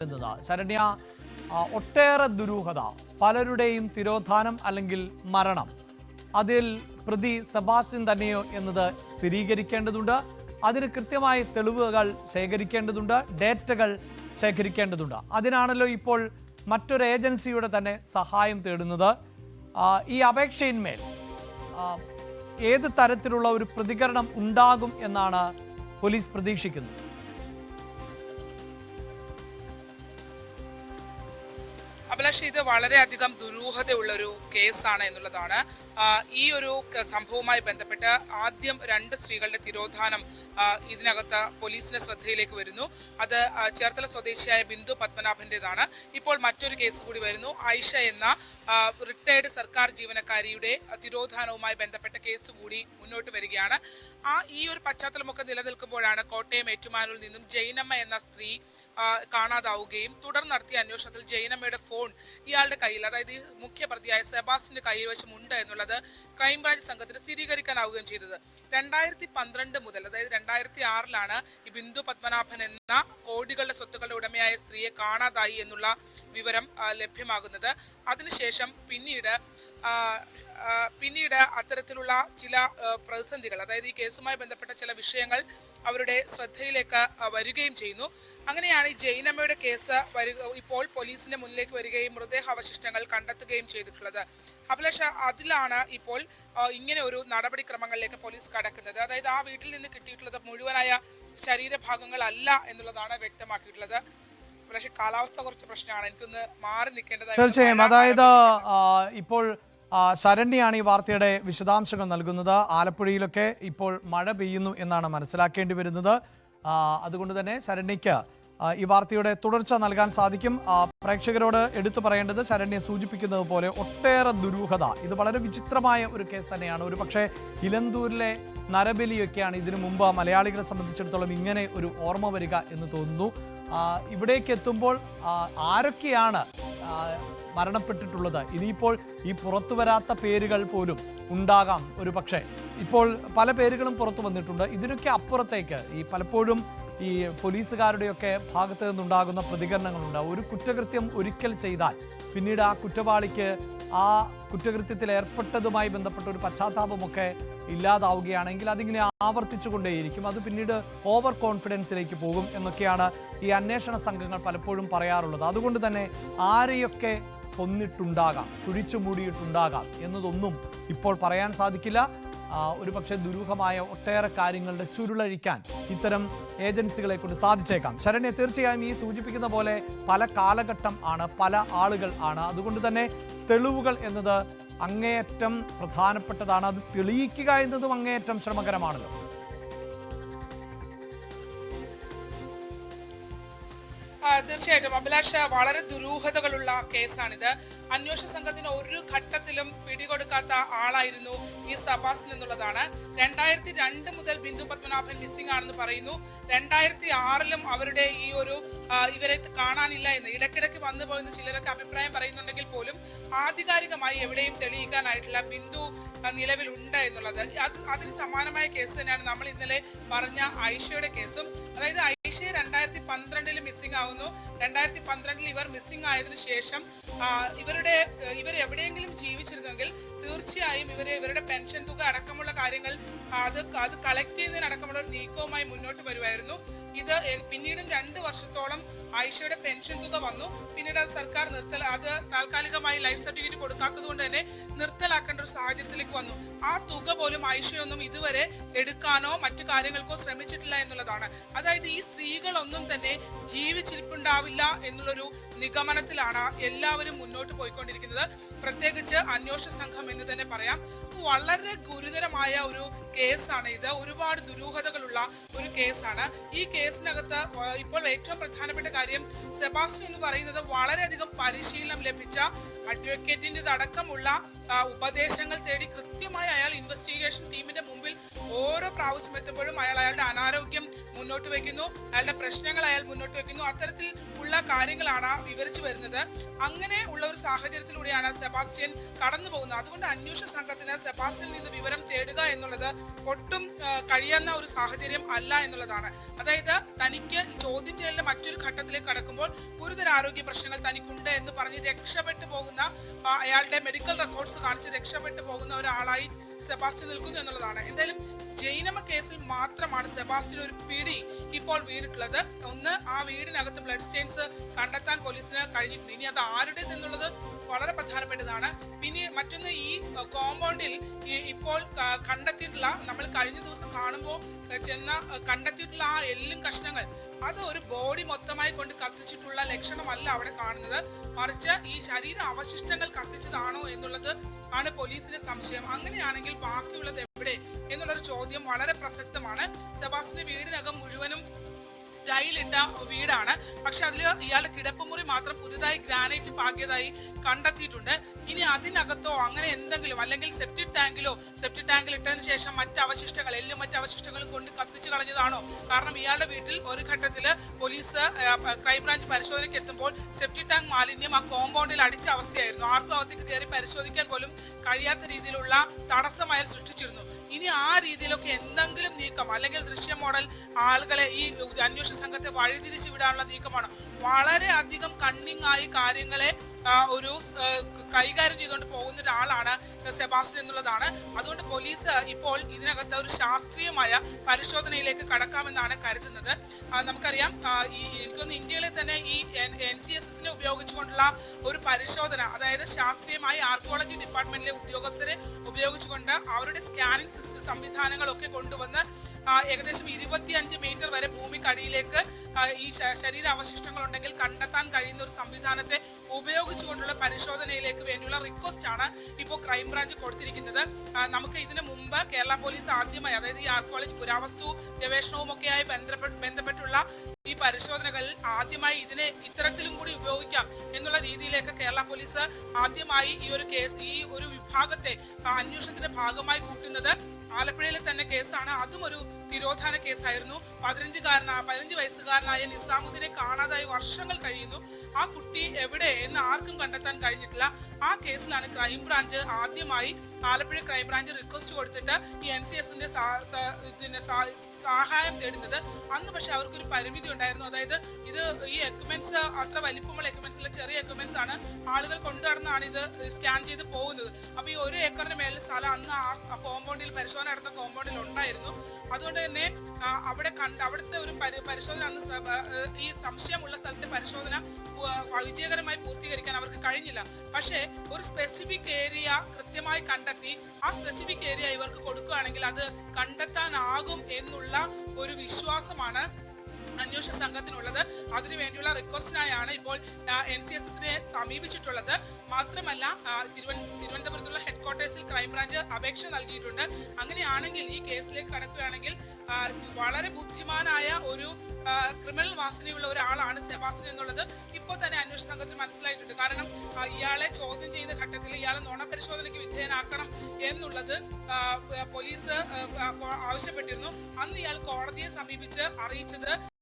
ശരണ്യ, ഒട്ടേറെ ദുരൂഹത, പലരുടെയും തിരോധാനം അല്ലെങ്കിൽ മരണം, അതിൽ പ്രതി സെബാസ്റ്റ്യൻ തന്നെയോ എന്നത് സ്ഥിരീകരിക്കേണ്ടതുണ്ട്. അതിന് കൃത്യമായ തെളിവുകൾ ശേഖരിക്കേണ്ടതുണ്ട്, ഡേറ്റകൾ ശേഖരിക്കേണ്ടതുണ്ട്. അതിനാണല്ലോ ഇപ്പോൾ മറ്റൊരു ഏജൻസിയുടെ തന്നെ സഹായം തേടുന്നത്. ഈ അപേക്ഷയിന്മേൽ ഏത് തരത്തിലുള്ള ഒരു പ്രതികരണം ഉണ്ടാകും എന്നാണ് പോലീസ് പ്രതീക്ഷിക്കുന്നത്? അഭിലാഷ്, ഇത് വളരെയധികം ദുരൂഹതയുള്ള ഒരു കേസാണ് എന്നുള്ളതാണ്. ഈ ഒരു സംഭവവുമായി ബന്ധപ്പെട്ട് ആദ്യം 2 സ്ത്രീകളുടെ തിരോധാനം ഇതിനകത്ത് പോലീസിന്റെ ശ്രദ്ധയിലേക്ക് വരുന്നു. അത് ചേർത്തല സ്വദേശിയായ ബിന്ദു പത്മനാഭന്റേതാണ്. ഇപ്പോൾ മറ്റൊരു കേസ് കൂടി വരുന്നു. ഐഷ എന്ന റിട്ടയർഡ് സർക്കാർ ജീവനക്കാരിയുടെ തിരോധാനവുമായി ബന്ധപ്പെട്ട കേസ് കൂടി മുന്നോട്ട് വരികയാണ്. ഈ ഒരു പശ്ചാത്തലമൊക്കെ നിലനിൽക്കുമ്പോഴാണ് കോട്ടയം ഏറ്റുമാനൂരിൽ നിന്നും ജൈനമ്മ എന്ന സ്ത്രീ കാണാതാവുകയും തുടർന്ന് നടത്തിയ അന്വേഷണത്തിൽ ജൈനമ്മയുടെ ഫോൺ ഇയാളുടെ കയ്യിൽ, അതായത് മുഖ്യ പ്രതിയായ സെബാസ്റ്റ്യന്റെ കൈവശമുണ്ട് എന്നുള്ളത് ക്രൈംബ്രാഞ്ച് സംഘത്തിന് സ്ഥിരീകരിക്കാനാവുകയും ചെയ്തത്. 2012 മുതൽ, അതായത് 2006 ഈ ബിന്ദു പത്മനാഭൻ എന്ന കോടികളുടെ സ്വത്തുക്കളുടെ ഉടമയായ സ്ത്രീയെ കാണാതായി എന്നുള്ള വിവരം ലഭ്യമാകുന്നത്. അതിനുശേഷം പിന്നീട് അത്തരത്തിലുള്ള ചില പ്രതിസന്ധികൾ, അതായത് ഈ കേസുമായി ബന്ധപ്പെട്ട ചില വിഷയങ്ങൾ അവരുടെ ശ്രദ്ധയിലേക്ക് വരികയും ചെയ്യുന്നു. അങ്ങനെയാണ് ഈ ജൈനമ്മയുടെ കേസ് ഇപ്പോൾ പോലീസിന്റെ മുന്നിലേക്ക് വരികയും മൃതദേഹാവശിഷ്ടങ്ങൾ കണ്ടെത്തുകയും ചെയ്തിട്ടുള്ളത്. അഭിലാഷ്, അതിലാണ് ഇപ്പോൾ ഇങ്ങനെ ഒരു നടപടിക്രമങ്ങളിലേക്ക് പോലീസ് കടക്കുന്നത്. അതായത് ആ വീട്ടിൽ നിന്ന് കിട്ടിയിട്ടുള്ളത് മുഴുവനായ ശരീരഭാഗങ്ങളല്ല എന്നുള്ളതാണ് വ്യക്തമാക്കിയിട്ടുള്ളത്. അഭിലാഷ്, കാലാവസ്ഥ കുറച്ച് പ്രശ്നമാണ്, എനിക്കൊന്ന് മാറി നിൽക്കേണ്ടതായി. തീർച്ചയായും. അതായത് ഇപ്പോൾ ശരണ്യാണ് ഈ വാർത്തയുടെ വിശദാംശങ്ങൾ നൽകുന്നത്. ആലപ്പുഴയിലൊക്കെ ഇപ്പോൾ മഴ പെയ്യുന്നു എന്നാണ് മനസ്സിലാക്കേണ്ടി വരുന്നത്. അതുകൊണ്ട് തന്നെ ശരണ്യയ്ക്ക് ഈ വാർത്തയുടെ തുടർച്ച നൽകാൻ സാധിക്കും. പ്രേക്ഷകരോട് എടുത്തു പറയേണ്ടത്, ശരണ്യ സൂചിപ്പിക്കുന്നത് പോലെ ഒട്ടേറെ ദുരൂഹത, ഇത് വളരെ വിചിത്രമായ ഒരു കേസ് തന്നെയാണ്. ഒരു പക്ഷേ ഇലന്തൂരിലെ നരബലിയൊക്കെയാണ് ഇതിനു മുമ്പ് മലയാളികളെ സംബന്ധിച്ചിടത്തോളം ഇങ്ങനെ ഒരു ഓർമ്മ വരിക എന്ന് തോന്നുന്നു. ഇവിടേക്ക് എത്തുമ്പോൾ ആരൊക്കെയാണ് മരണപ്പെട്ടിട്ടുള്ളത്, ഇനിയിപ്പോൾ ഈ പുറത്തു വരാത്ത പേരുകൾ പോലും ഉണ്ടാകാം. ഒരു പക്ഷേ ഇപ്പോൾ പല പേരുകളും പുറത്തു വന്നിട്ടുണ്ട്. ഇതിനൊക്കെ അപ്പുറത്തേക്ക് ഈ പലപ്പോഴും ഈ പോലീസുകാരുടെയൊക്കെ ഭാഗത്തു നിന്നുണ്ടാകുന്ന പ്രതികരണങ്ങളുണ്ട്. ഒരു കുറ്റകൃത്യം ഒരിക്കൽ ചെയ്താൽ പിന്നീട് ആ കുറ്റവാളിക്ക് ആ കുറ്റകൃത്യത്തിൽ ഏർപ്പെട്ടതുമായി ബന്ധപ്പെട്ട ഒരു പശ്ചാത്താപമൊക്കെ ഇല്ലാതാവുകയാണെങ്കിൽ അതിങ്ങനെ ആവർത്തിച്ചുകൊണ്ടേയിരിക്കും. അത് പിന്നീട് ഓവർ കോൺഫിഡൻസിലേക്ക് പോകും എന്നൊക്കെയാണ് ഈ അന്വേഷണ സംഘങ്ങൾ പലപ്പോഴും പറയാറുള്ളത്. അതുകൊണ്ട് തന്നെ ആരെയൊക്കെ കൊന്നിട്ടുണ്ടാകാം, കുഴിച്ചു മൂടിയിട്ടുണ്ടാകാം എന്നതൊന്നും ഇപ്പോൾ പറയാൻ സാധിക്കില്ല. ഒരു പക്ഷേ ദുരൂഹമായ ഒട്ടേറെ കാര്യങ്ങളുടെ ചുരുളഴിക്കാൻ ഇത്തരം ഏജൻസികളെ കൊണ്ട് സാധിച്ചേക്കാം. ശരണ്യ, തീർച്ചയായും ഈ സൂചിപ്പിക്കുന്ന പോലെ പല കാലഘട്ടം ആണ്, പല ആളുകൾ ആണ്. അതുകൊണ്ട് തന്നെ തെളിവുകൾ എന്നത് അങ്ങേയറ്റം പ്രധാനപ്പെട്ടതാണ്. അത് തെളിയിക്കുക എന്നതും അങ്ങേയറ്റം ശ്രമകരമാണല്ലോ. തീർച്ചയായിട്ടും അഭിലാഷ്, വളരെ ദുരൂഹതകളുള്ള കേസാണിത്. അന്വേഷണ സംഘത്തിന് ഒരു ഘട്ടത്തിലും പിടികൊടുക്കാത്ത ആളായിരുന്നു ഈ സെബാസ്റ്റ്യൻ എന്നുള്ളതാണ്. 2002 മുതൽ ബിന്ദു പത്മനാഭൻ മിസ്സിംഗ് ആണെന്ന് പറയുന്നു. 2006 അവരുടെ ഈ ഒരു ഇവരെ കാണാനില്ല എന്ന് ഇടയ്ക്കിടയ്ക്ക് വന്നു പോയെന്ന് ചിലരൊക്കെ അഭിപ്രായം പറയുന്നുണ്ടെങ്കിൽ പോലും ആധികാരികമായി എവിടെയും തെളിയിക്കാനായിട്ടുള്ള ബിന്ദു നിലവിലുണ്ട് എന്നുള്ളത്. അതിന് സമാനമായ കേസ് തന്നെയാണ് നമ്മൾ ഇന്നലെ പറഞ്ഞ ഐഷയുടെ കേസും. അതായത് ഐഷയെ 2012 മിസ്സിംഗ് ആവുന്നു. 2012 ഇവർ മിസ്സിംഗ് ആയതിനു ശേഷം ഇവർ എവിടെയെങ്കിലും ജീവിച്ചിരുന്നെങ്കിൽ തീർച്ചയായും ഇവരുടെ പെൻഷൻ തുക അടക്കമുള്ള കാര്യങ്ങൾ അത് കളക്ട് ചെയ്യുന്നതിനടക്കമുള്ള ഒരു നീക്കവുമായി മുന്നോട്ട് വരുമായിരുന്നു. ഇത് പിന്നീടും 2 വർഷത്തോളം ഐഷയുടെ പെൻഷൻ തുക വന്നു. പിന്നീട് സർക്കാർ അത് താൽക്കാലികമായി ലൈഫ് സർട്ടിഫിക്കറ്റ് കൊടുക്കാത്തത് കൊണ്ട് തന്നെ നിർത്തലാക്കേണ്ട ഒരു സാഹചര്യത്തിലേക്ക് വന്നു. ആ തുക പോലും ഐഷയൊന്നും ഇതുവരെ എടുക്കാനോ മറ്റു കാര്യങ്ങൾക്കോ ശ്രമിച്ചിട്ടില്ല എന്നുള്ളതാണ്. അതായത് ഈ സ്ത്രീകളൊന്നും തന്നെ ജീവിച്ചിരിപ്പുണ്ടാവില്ല എന്നുള്ളൊരു നിഗമനത്തിലാണ് എല്ലാവരും മുന്നോട്ട് പോയിക്കൊണ്ടിരിക്കുന്നത്. പ്രത്യേകിച്ച് അന്വേഷണ സംഘം എന്ന് തന്നെ പറയാം. വളരെ ഗുരുതരമായ ഒരു കേസാണ് ഇത്. ഒരുപാട് ദുരൂഹതകളുള്ള ഒരു കേസാണ്. ഈ കേസിനകത്ത് ഇപ്പോൾ ഏറ്റവും പ്രധാനപ്പെട്ട കാര്യം, സെബാസ്റ്റ്യൻ എന്ന് പറയുന്നത് വളരെയധികം പരിശീലനം ലഭിച്ച അഡ്വക്കേറ്റിന്റെ അടക്കമുള്ള ഉപദേശങ്ങൾ തേടി കൃത്യമായി അയാൾ ഇൻവെസ്റ്റിഗേഷൻ ടീമിന്റെ മുമ്പിൽ ഓരോ പ്രാവശ്യം എത്തുമ്പോഴും അയാളുടെ അനാരോഗ്യം മുന്നോട്ട് വയ്ക്കുന്നു. അയാളുടെ പ്രശ്നങ്ങൾ അയാൾ മുന്നോട്ട് വെക്കുന്നു. അത്തരത്തിൽ ഉള്ള കാര്യങ്ങളാണ് വിവരിച്ചു വരുന്നത്. അങ്ങനെ ഉള്ള ഒരു സാഹചര്യത്തിലൂടെയാണ് സെബാസ്റ്റ്യൻ കടന്നു പോകുന്നത്. അതുകൊണ്ട് അന്വേഷണ സംഘത്തിന് സെബാസ്റ്റ്യനിൽ നിന്ന് വിവരം തേടുക എന്നുള്ളത് ഒട്ടും കഴിയുന്ന ഒരു സാഹചര്യം അല്ല എന്നുള്ളതാണ്. അതായത് തനിക്ക് ചോദ്യം ചെയ്യലിന്റെ മറ്റൊരു ഘട്ടത്തിലേക്ക് കടക്കുമ്പോൾ ഗുരുതര ആരോഗ്യ പ്രശ്നങ്ങൾ തനിക്കുണ്ട് എന്ന് പറഞ്ഞ് രക്ഷപ്പെട്ടു പോകുന്ന, അയാളുടെ മെഡിക്കൽ റെക്കോർഡ്സ് കാണിച്ച് രക്ഷപ്പെട്ടു പോകുന്ന ഒരാളായി സെബാസ്റ്റ്യൻ നിൽക്കുന്നു എന്നുള്ളതാണ്. എന്തായാലും ജൈനമ്മ കേസിൽ മാത്രമാണ് സെബാസ്റ്റ്യൻ ഒരു പിടി ഇപ്പോൾ വീണിട്ടുള്ളത്. ഒന്ന്, ആ വീടിനകത്ത് ബ്ലഡ് സ്റ്റെയിൻസ് കണ്ടെത്താൻ പോലീസിന് കഴിഞ്ഞിട്ടുണ്ട്. ഇനി അത് ആരുടേത് എന്നുള്ളത് വളരെ പ്രധാനപ്പെട്ടതാണ്. പിന്നെ മറ്റൊന്ന്, ഈ കോമ്പൗണ്ടിൽ ഇപ്പോൾ കണ്ടെത്തിയിട്ടുള്ള, നമ്മൾ കഴിഞ്ഞ ദിവസം കാണുമ്പോൾ കണ്ടെത്തിയിട്ടുള്ള ആ എല്ലും കഷ്ണങ്ങൾ, അത് ഒരു ബോഡി മൊത്തമായി കൊണ്ട് കത്തിച്ചിട്ടുള്ള ലക്ഷണമല്ല അവിടെ കാണുന്നത്. മറിച്ച് ഈ ശരീര അവശിഷ്ടങ്ങൾ കത്തിച്ചതാണോ എന്നുള്ളത് ആണ് പോലീസിന്റെ സംശയം. അങ്ങനെയാണെങ്കിൽ ബാക്കിയുള്ളത് എവിടെ എന്നുള്ളൊരു ചോദ്യം വളരെ പ്രസക്തമാണ്. സെബാസ്റ്റ്യന്റെ വീടിനകം മുഴുവനും ടൈലിട്ട വീടാണ്. പക്ഷെ അതിൽ ഇയാളുടെ കിടപ്പുമുറി മാത്രം പുതുതായി ഗ്രാനൈറ്റ് പാകിയതായി കണ്ടെത്തിയിട്ടുണ്ട്. ഇനി അതിനകത്തോ അങ്ങനെ എന്തെങ്കിലും, അല്ലെങ്കിൽ സെപ്റ്റിക് ടാങ്കിൽ ഇട്ടതിന് ശേഷം മറ്റ് അവശിഷ്ടങ്ങൾ, എല്ലും മറ്റ് അവശിഷ്ടങ്ങളും കൊണ്ട് കത്തിച്ചു കളഞ്ഞതാണോ? കാരണം ഇയാളുടെ വീട്ടിൽ ഒരു ഘട്ടത്തിൽ പോലീസ് ക്രൈംബ്രാഞ്ച് പരിശോധനയ്ക്ക് എത്തുമ്പോൾ സെപ്റ്റിക് ടാങ്ക് മാലിന്യം ആ കോമ്പൗണ്ടിൽ അടിച്ച അവസ്ഥയായിരുന്നു. ആർക്കും അകത്തേക്ക് കയറി പരിശോധിക്കാൻ പോലും കഴിയാത്ത രീതിയിലുള്ള തടസ്സം അയാൾ സൃഷ്ടിച്ചിരുന്നു. ഇനി ആ രീതിയിലൊക്കെ എന്തെങ്കിലും നീക്കം, അല്ലെങ്കിൽ ദൃശ്യ മോഡൽ ആളുകളെ, ഈ അന്വേഷണ സംഘത്തെ വഴിതിരിച്ചു വിടാനുള്ള നീക്കമാണ്. വളരെ അധികം കണ്ണിങ് ആയി കാര്യങ്ങളെ ഒരു കൈകാര്യം ചെയ്തുകൊണ്ട് പോകുന്ന ഒരാളാണ് സെബാസ്റ്റ്യൻ എന്നുള്ളതാണ്. അതുകൊണ്ട് പോലീസ് ഇപ്പോൾ ഇതിനകത്ത് ഒരു ശാസ്ത്രീയമായ പരിശോധനയിലേക്ക് കടക്കാമെന്നാണ് കരുതുന്നത്. നമുക്കറിയാം, എനിക്കൊന്ന് ഇന്ത്യയിലെ തന്നെ ഈ NCSSനെ ഉപയോഗിച്ചുകൊണ്ടുള്ള ഒരു പരിശോധന, അതായത് ശാസ്ത്രീയമായി ആർക്കിയോളജി ഡിപ്പാർട്ട്മെന്റിലെ ഉദ്യോഗസ്ഥരെ ഉപയോഗിച്ചുകൊണ്ട് അവരുടെ സ്കാനിങ് സിസ്റ്റം സംവിധാനങ്ങളൊക്കെ കൊണ്ടുവന്ന് ഏകദേശം 25 മീറ്റർ വരെ ഭൂമിക്കടിയിലേക്ക് ഈ ശരീരാവശിഷ്ടങ്ങൾ ഉണ്ടെങ്കിൽ കണ്ടെത്താൻ കഴിയുന്ന ഒരു സംവിധാനത്തെ ഉപയോഗിച്ചുകൊണ്ടുള്ള പരിശോധനയിലേക്ക് വേണ്ടിയുള്ള റിക്വസ്റ്റ് ആണ് ഇപ്പോൾ ക്രൈംബ്രാഞ്ച് കൊടുത്തിരിക്കുന്നത്. നമുക്ക് ഇതിനു മുമ്പ് കേരള പോലീസ് ആദ്യമായി, അതായത് ഈ ആർക്കിയോളജി പുരാവസ്തു ഗവേഷണവും ഒക്കെയായി ബന്ധപ്പെട്ടുള്ള ഈ പരിശോധനകൾ ആദ്യമായി ഇതിനെ ഇത്തരത്തിലും കൂടി ഉപയോഗിക്കാം എന്നുള്ള രീതിയിലേക്ക് കേരള പോലീസ് ആദ്യമായി ഈ ഒരു കേസ്, ഈ ഒരു വിഭാഗത്തെ അന്വേഷണത്തിന്റെ ഭാഗമായി കൂട്ടുന്നത് ആലപ്പുഴയിലെ തന്നെ കേസാണ്. അതും ഒരു തിരോധാന കേസായിരുന്നു. 15 വയസ്സുകാരനായ നിസാമുദ്ദീനെ കാണാതായി വർഷങ്ങൾ കഴിയുന്നു. ആ കുട്ടി എവിടെ എന്ന് ആർക്കും കണ്ടെത്താൻ കഴിഞ്ഞിട്ടില്ല. ആ കേസിലാണ് ക്രൈംബ്രാഞ്ച് ആദ്യമായി, ആലപ്പുഴ ക്രൈംബ്രാഞ്ച് റിക്വസ്റ്റ് കൊടുത്തിട്ട് ഈ NCSന്റെ സഹായം തേടുന്നത്. അന്ന് പക്ഷെ അവർക്കൊരു പരിമിതി ഉണ്ടായിരുന്നു. അതായത് ഇത് ഈ എക്യുപ്മെന്റ്സ് അത്ര വലിപ്പമുള്ള എക്യുപ്മെന്റ്സ് അല്ല, ചെറിയ എക്യുപ്മെന്റ്സ് ആണ്. ആളുകൾ കൊണ്ടുനടന്നാണ് ഇത് സ്കാൻ ചെയ്ത് പോകുന്നത്. അപ്പൊ ഈ 1 ഏക്കറിന് മേളിൽ സ്ഥലം അന്ന് ആ കോമ്പൗണ്ടിൽ, പരിശോധന നടന്ന കോമ്പൗണ്ടിൽ ഉണ്ടായിരുന്നു. അതുകൊണ്ട് തന്നെ അവിടുത്തെ ഒരു പരിശോധന, ഈ സംശയമുള്ള സ്ഥലത്തെ പരിശോധന വിജയകരമായി പൂർത്തീകരിക്കാൻ അവർക്ക് കഴിഞ്ഞില്ല. പക്ഷേ ഒരു സ്പെസിഫിക് ഏരിയ കൃത്യമായി കണ്ടെത്തി ആ സ്പെസിഫിക് ഏരിയ ഇവർക്ക് കൊടുക്കുകയാണെങ്കിൽ അത് കണ്ടെത്താനാകും എന്നുള്ള ഒരു വിശ്വാസമാണ് അന്വേഷണ സംഘത്തിനുള്ളത്. അതിനുവേണ്ടിയുള്ള റിക്വസ്റ്റിനായാണ് ഇപ്പോൾ NCSSനെ സമീപിച്ചിട്ടുള്ളത്. മാത്രമല്ല, തിരുവനന്തപുരത്തുള്ള ഹെഡ്ക്വാർട്ടേഴ്സിൽ ക്രൈംബ്രാഞ്ച് അപേക്ഷ നൽകിയിട്ടുണ്ട്. അങ്ങനെയാണെങ്കിൽ ഈ കേസിലേക്ക് കടക്കുകയാണെങ്കിൽ വളരെ ബുദ്ധിമാനായ ഒരു ക്രിമിനൽ വാസനയുള്ള ഒരാളാണ് സെബാസ്റ്റ്യൻ എന്നുള്ളത് ഇപ്പോൾ തന്നെ അന്വേഷണ സംഘത്തിൽ മനസ്സിലായിട്ടുണ്ട്. കാരണം ഇയാളെ ചോദ്യം ചെയ്യുന്ന ഘട്ടത്തിൽ ഇയാളെ നുണപരിശോധനയ്ക്ക് വിധേയനാക്കണം എന്നുള്ളത് പോലീസ് ആവശ്യപ്പെട്ടിരുന്നു. അന്ന് ഇയാൾ കോടതിയെ സമീപിച്ച് അറിയിച്ചത്